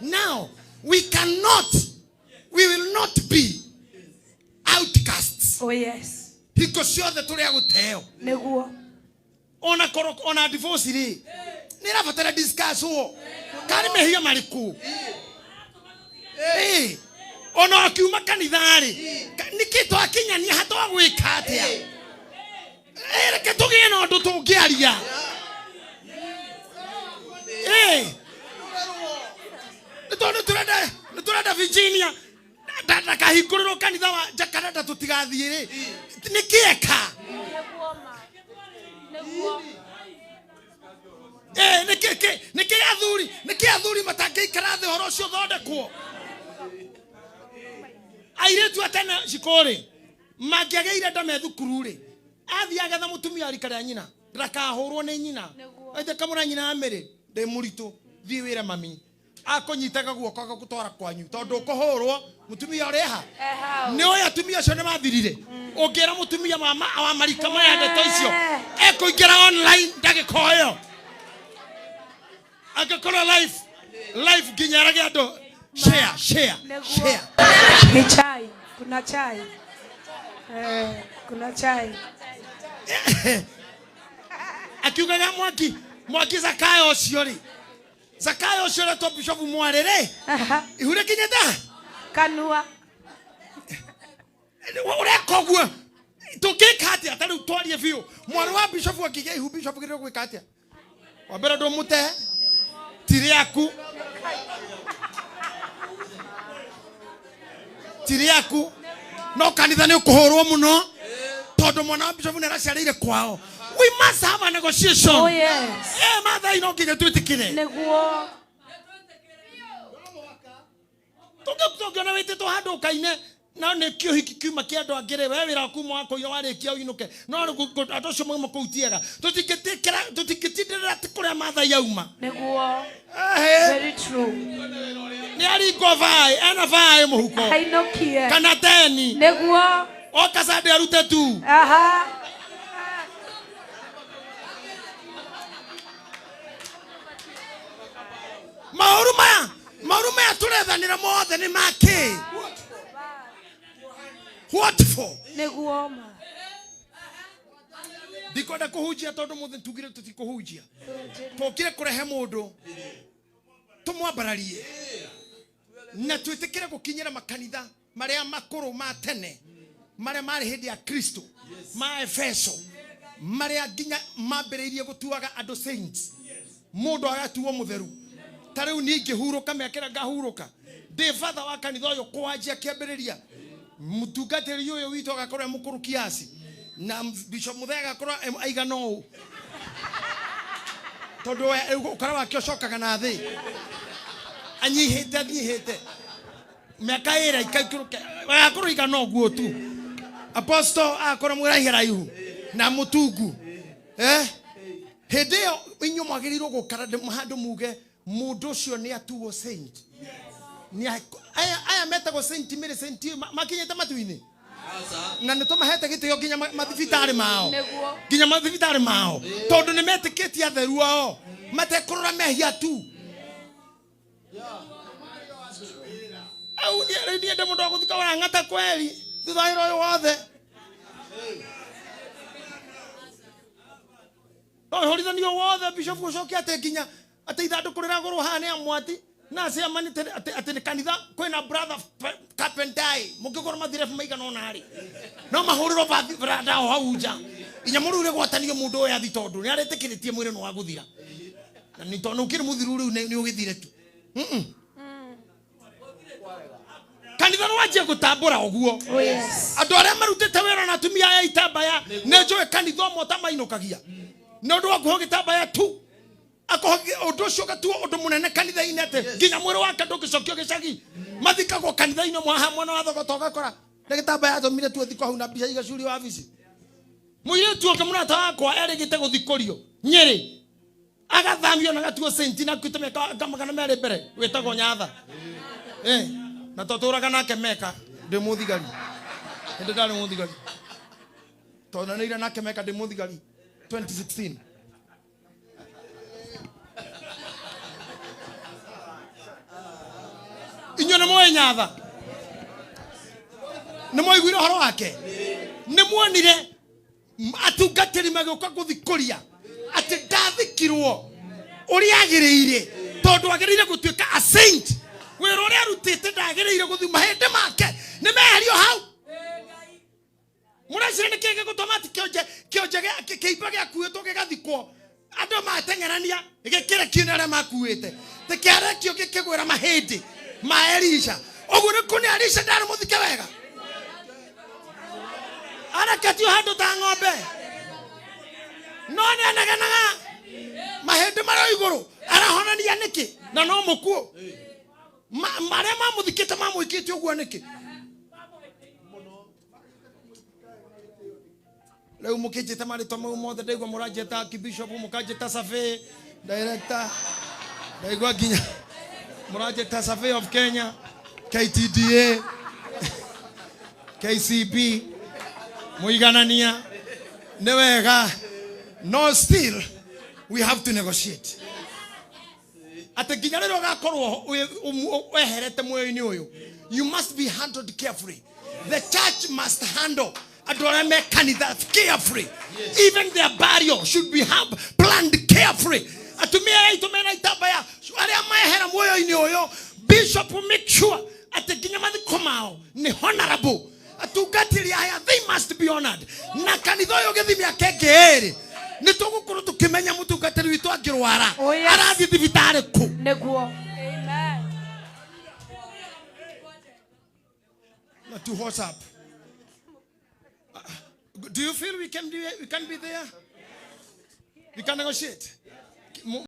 Now, we will not be outcasts. Oh yes. Hiko ciothe turi aguteo. Neguo. Ona divorce ri. Nira fatara discuss wo. Kari mehia mariku. Ona akiuma kanitha ri. Nikito akinya ni hato gwika atia. Reke tugie no ndu tungiaria. Niturenda Virginia. Dada kahinguriro kanitha wa Jakarta tutigathie ri. Nikieka. Niki athuri matangeikara thi horo cio thondekwo. Airetu atena cikori mangiageire ndame thukuru ri athia agetha mutumia rika ria nyina ndakahurwo ni nyina aite kamura nyina amiri ndi muritu thii wira mami akonyitaga guoko agagutwara kwanyu tondu kuhurwo mutumia ureha ni oya atumia cio ni mathirire ungira mutumia mama wa marika maya ndeto icio ekuingira online ndagikoyo agakora live ginyarage ando share. Ni chai. Kuna chai. Kuna chai. Akiugaga mwaki Zakayo ciori. Zakayo ciori to bishop mwarere. Ihure kinyeta. Kanua. Ore kogwa. Tukikati atari utwarie vio. Mwari wa bishop akige ihu bishop kire gwikatia. Wabera ndo mute. Tiriaku no kanitha ni ukuhurwo muno tondu mwana wa bishop ni araciarire kwao. We must have a negotiation. Oh yes. Matha ino nginya twitikire neguo tugiona wititwo handu kaine na ne kio hiki kiuma kia andu angire we wira kuma wako ino warikia uinuke no andu cio mwe makoutiega tutikitindira tikuria matha yauma neguo very true ni ari govai ena vai muhuko hainokie kana teni neguo okasade arute tu mauruma turethanira mothe ni make what for neguo ma dikwenda kuhujia tondu muthe tugire tutikuhujia tokire kurehe mundu tumwambararie na twitikire gukinyira makanitha maria makuru ma tene maria mari hindi ya Kristo ma Efeso maria ginya mambiriirie gutuaga andu saints mundu agatuo mutheru tariu ningi huruka mekera ngahuruka ndi father wa kanitha uyu kwanjia kiambiriria mutungatiri uyu witu agakorwo mukuru kiasi na bishop muthega akorwo aigano tondu ukara wake ucokaga na thi anyihite miaka ira ikaikuruke akorwo igano guo tu apostle akorwo mwirahira ihu na mutungu hindi yo inyu mwagirirwo gukara handu muge mundu cio ni atuo saint ni aya metago saint mire saint makinyete matuini na nitumahete gitio ginya mathibitari mao ginya mathibitari mao tondu ni metikiti atheru ao matekurura mehia tu au ni ende mundu aguthika wana ngata kweli thuthairo yo wothe horithanio wothe bishop ucokia ate ginya ate ithandu kurira guru hane amwati na cia manite ate kanitha kwina brother carpentai mukigora mathire maigana onari no mahuriro brother o hauja inya murure gwatanio mundu oya thi tondu ni aretikiritie mwire no waguthira na ni tondu ukiri muthiru riu ni ugithire tu kanitha no wajie gutambura oguo andu aria marutite wira na atumia ya itambaya ne njoe kanitha mo tamainukagia no ndu wakuho gitambaya tu akohogi undu cio gatuo undu munene kanitha inete ginya mwiri wake ndugicokio gicagi mathikagwo kanitha ino mwahamwe na wathogotoga kora ndagitambaya athomire tu thiko hau na bica igacuri wa bici muire tu kamurata wakwa erigite guthikurio Nyeri agathamio na gatuo saint na kwitame kamagana mere mbere wetagwo Nyatha na toturaga nake meka ndi muthigari ndi ndari muthigari tona nira nake meka ndi muthigari 2016 inyo nĩ mũĩ nyatha nĩ mũiguire ũhoro wake nĩ muonire atungatĩri magĩũka gũthikũria atĩ ndathikirwo ũrĩa agĩrĩire tondũ agĩrĩire gũtuĩka a saint wĩra ũrĩa arutĩte ndagĩrĩire gũthiĩ mahĩndĩ make nĩ meherio hau mũrecire nĩ kĩĩ gĩgũtũma atĩ kĩonje kĩimba gĩakuĩtwo gĩgathikwo andũ mateng'erania gĩkĩrekio nĩ arĩa makuĩte tĩkĩarekio gĩkĩgwĩra mahĩndĩ ma Elisha ũguo nĩ kũnĩ Elisha ndarĩ mũthike wega arakatio handũ ta ng'ombe no nĩ anegenaga mahĩndĩ marĩa igũrũ arahonania nĩkĩ na no mũkuo marĩa mamũthikĩte mamũikĩte ũguo nĩkĩ rĩu mũkĩnjĩte marĩtwa mau mothe ndaigua mũranjĩta Bishop mũkanjĩta survey director ndaigua nginya mũranjĩta survey of Kenya KTDA KCB mũiganania nĩ wega no still we have to negotiate atĩ nginya rĩrĩa ũgakorwo weherete muoyo-inĩ ũyũ you must be handled carefully the church must handle andũ arĩa me kanitha carefully even their burial should be planned carefully atumia aitũ mena itambaya arĩa mehera muoyo-inĩ ũyũ bishop make sure atĩ nginya mathiko mao nĩ honorable atungatĩri aya they must be honored na kanitha ũyũ gĩthimi ake ngĩĩrĩ nĩ tũgũkorwo tũkĩmenya mũtungatĩri witũ angĩrwara arathiĩ thibitarĩ kũ nĩguo amen na to WhatsApp do you feel we can be there we can negotiate